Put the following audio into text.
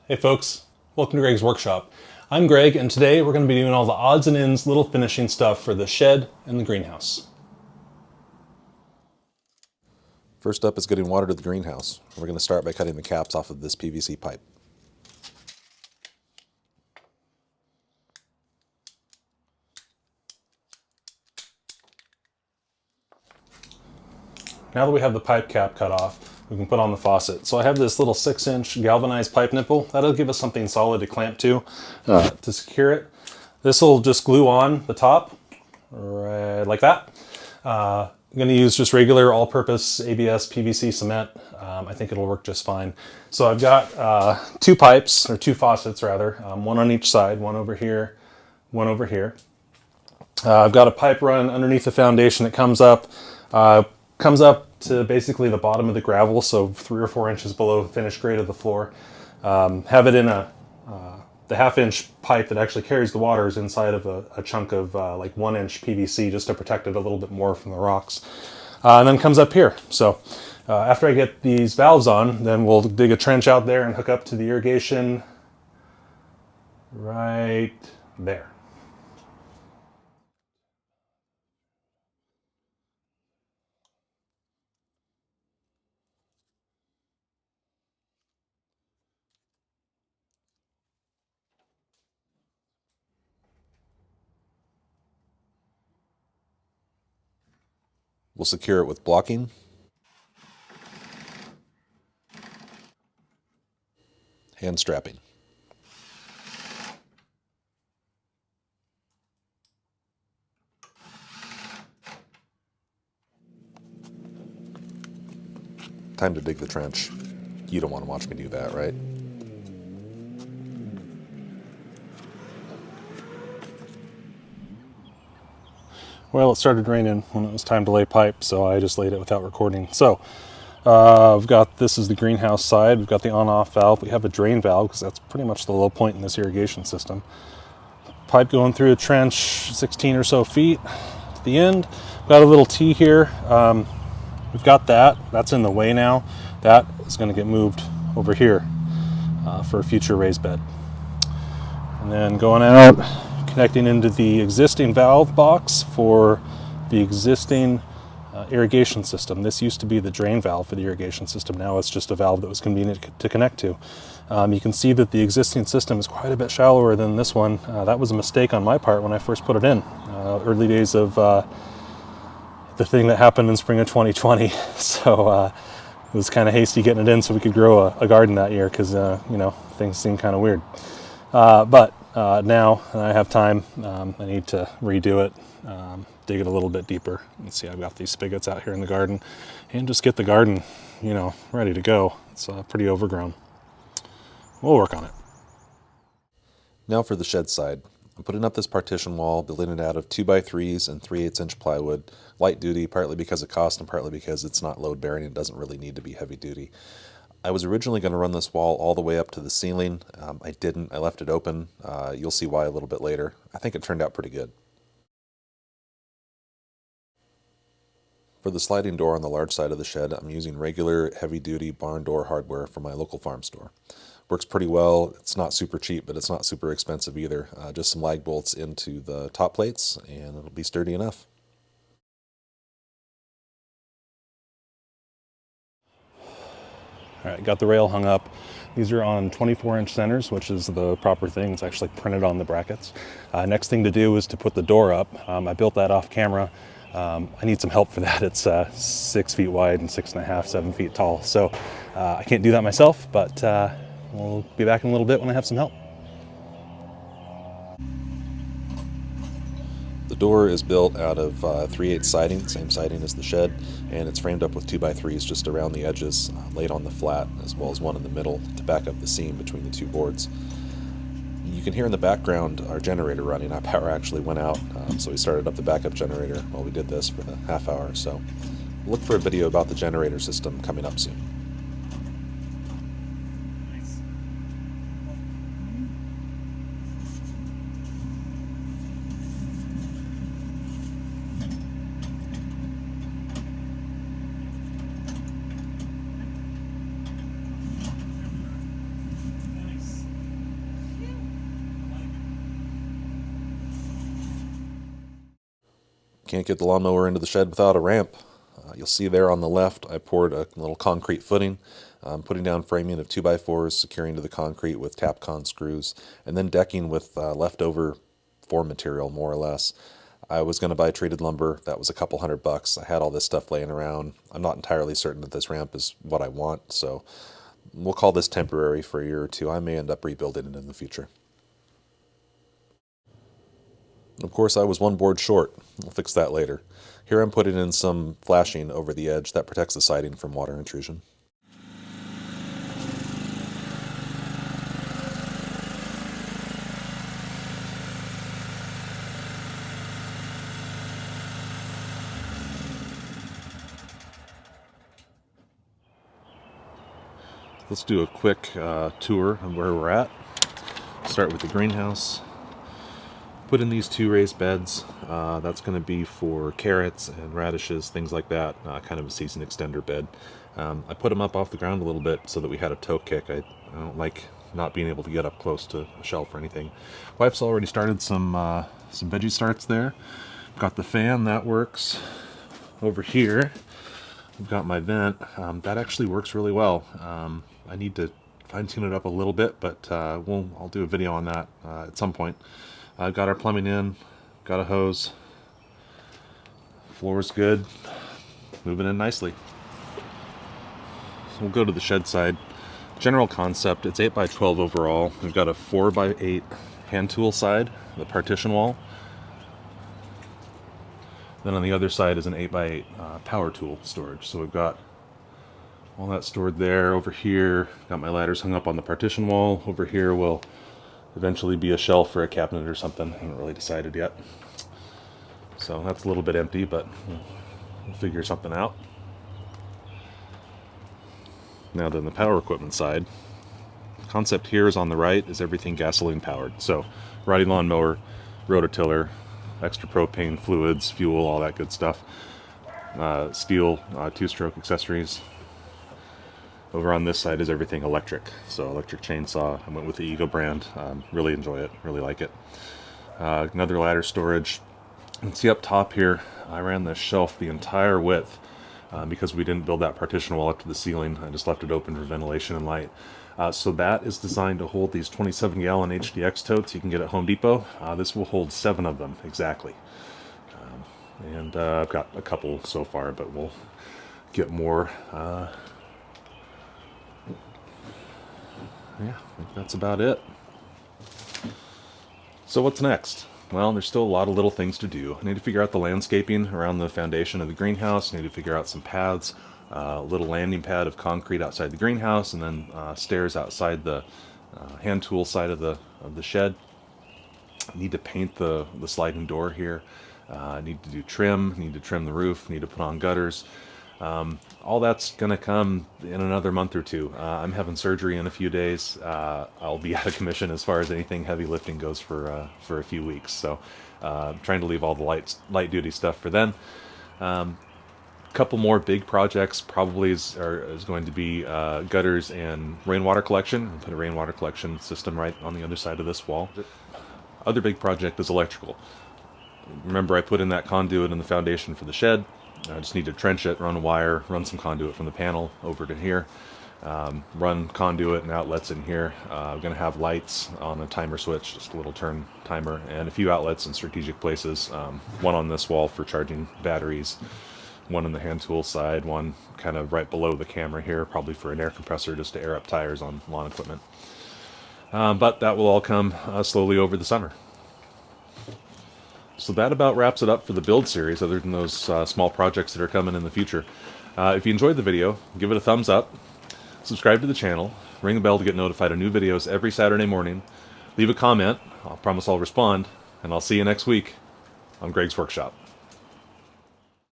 Hey folks, welcome to Greg's Workshop. I'm Greg, and today we're going to be doing all the odds and ends, little finishing stuff for the shed and the greenhouse. First up is getting water to the greenhouse. We're going to start by cutting the caps off of this PVC pipe. Now that we have the pipe cap cut off, we can put on the faucet. So I have this little 6-inch galvanized pipe nipple. That'll give us something solid to clamp to secure it. This will just glue on the top, right like that. I'm going to use just regular all-purpose ABS PVC cement. I think it'll work just fine. So I've got two pipes, or two faucets rather, one on each side, one over here, one over here. I've got a pipe run underneath the foundation that comes up to basically the bottom of the gravel, so 3 or 4 inches below the finished grade of the floor. Have it in the 1/2-inch pipe that actually carries the water is inside of a chunk of like 1-inch PVC just to protect it a little bit more from the rocks. And then comes up here. So after I get these valves on, then we'll dig a trench out there and hook up to the irrigation right there. We'll secure it with blocking and strapping. Time to dig the trench. You don't want to watch me do that, right? Well, it started raining when it was time to lay pipe, so I just laid it without recording. So I've got, this is the greenhouse side. We've got the on-off valve. We have a drain valve because that's pretty much the low point in this irrigation system. Pipe going through a trench 16 or so feet to the end. We've got a little T here. We've got that. That's in the way now. That is going to get moved over here for a future raised bed. And then going out, connecting into the existing valve box for the existing irrigation system. This used to be the drain valve for the irrigation system. Now it's just a valve that was convenient to connect to. You can see that the existing system is quite a bit shallower than this one. That was a mistake on my part when I first put it in. Early days of the thing that happened in spring of 2020. So it was kind of hasty getting it in so we could grow a garden that year because, you know, things seemed kind of weird. But now I have time. I need to redo it, dig it a little bit deeper. Let's see, I've got these spigots out here in the garden and just get the garden, you know, ready to go. It's pretty overgrown. We'll work on it. Now for the shed side. I'm putting up this partition wall, building it out of 2x3s and 3/8-inch plywood. Light duty, partly because of cost and partly because it's not load bearing and doesn't really need to be heavy duty. I was originally going to run this wall all the way up to the ceiling. I didn't. I left it open. You'll see why a little bit later. I think it turned out pretty good. For the sliding door on the large side of the shed, I'm using regular heavy-duty barn door hardware from my local farm store. Works pretty well. It's not super cheap, but it's not super expensive either. Just some lag bolts into the top plates, and it'll be sturdy enough. All right, got the rail hung up. These are on 24-inch centers, which is the proper thing. It's actually printed on the brackets. Next thing to do is to put the door up. I built that off camera. I need some help for that. It's 6 feet wide and 6.5, 7 feet tall. So I can't do that myself, but we'll be back in a little bit when I have some help. The door is built out of 3/8 siding, same siding as the shed, and it's framed up with 2x3s just around the edges, laid on the flat, as well as one in the middle to back up the seam between the two boards. You can hear in the background our generator running. Our power actually went out, so we started up the backup generator while we did this for the half hour or so. Look for a video about the generator system coming up soon. Nice. can't get the lawnmower into the shed without a ramp. You'll see there on the left, I poured a little concrete footing, putting down framing of 2x4s, securing to the concrete with Tapcon screws, and then decking with leftover form material, more or less. I was going to buy treated lumber. That was a couple $100. I had all this stuff laying around. I'm not entirely certain that this ramp is what I want, so we'll call this temporary for a year or two. I may end up rebuilding it in the future. Of course, I was one board short. I'll fix that later. Here I'm putting in some flashing over the edge that protects the siding from water intrusion. Let's do a quick tour of where we're at. Start with the greenhouse. Put in these 2 raised beds. That's going to be for carrots and radishes, things like that, kind of a season extender bed. I put them up off the ground a little bit so that we had a toe kick. I don't like not being able to get up close to a shelf or anything. Wife's already started some veggie starts there. Got the fan, that works. Over here, I've got my vent. That actually works really well. I need to fine-tune it up a little bit, but I'll do a video on that at some point. I've got our plumbing in, got a hose, floor's good, moving in nicely. So we'll go to the shed side. General concept, it's 8x12 overall. We've got a 4x8 hand tool side, the partition wall. Then on the other side is an 8x8 power tool storage. So we've got all that stored there. Over here, got my ladders hung up on the partition wall. Over here will eventually be a shelf or a cabinet or something. I haven't really decided yet. So that's a little bit empty, but we'll figure something out. Now then, the power equipment side. The concept here is on the right is everything gasoline powered. So riding lawnmower, rototiller, extra propane, fluids, fuel, all that good stuff. Steel 2-stroke accessories. Over on this side is everything electric. So electric chainsaw. I went with the Ego brand. Really enjoy it. Really like it. Another ladder storage. You can see up top here, I ran this shelf the entire width because we didn't build that partition wall up to the ceiling. I just left it open for ventilation and light. So that is designed to hold these 27-gallon HDX totes you can get at Home Depot. This will hold 7 of them exactly. And I've got a couple so far, but we'll get more. Yeah, I think that's about it. So what's next? Well, there's still a lot of little things to do. I need to figure out the landscaping around the foundation of the greenhouse. I need to figure out some paths, a little landing pad of concrete outside the greenhouse, and then stairs outside the hand tool side of the shed. I need to paint the sliding door here. I need to do trim, need to trim the roof, need to put on gutters. All that's going to come in another month or two. I'm having surgery in a few days. I'll be out of commission as far as anything heavy lifting goes for a few weeks. So trying to leave all the light duty stuff for then. Couple more big projects probably is going to be gutters and rainwater collection. I'll put a rainwater collection system right on the other side of this wall. Other big project is electrical. Remember, I put in that conduit in the foundation for the shed. I just need to trench it, run a wire, run some conduit from the panel over to here, run conduit and outlets in here. I'm going to have lights on a timer switch, just a little turn timer, and a few outlets in strategic places. One on this wall for charging batteries, one on the hand tool side, one kind of right below the camera here, probably for an air compressor just to air up tires on lawn equipment. But that will all come slowly over the summer. So that about wraps it up for the build series, other than those small projects that are coming in the future. If you enjoyed the video, give it a thumbs up, subscribe to the channel, ring the bell to get notified of new videos every Saturday morning, leave a comment, I'll promise I'll respond, and I'll see you next week on Greg's Workshop.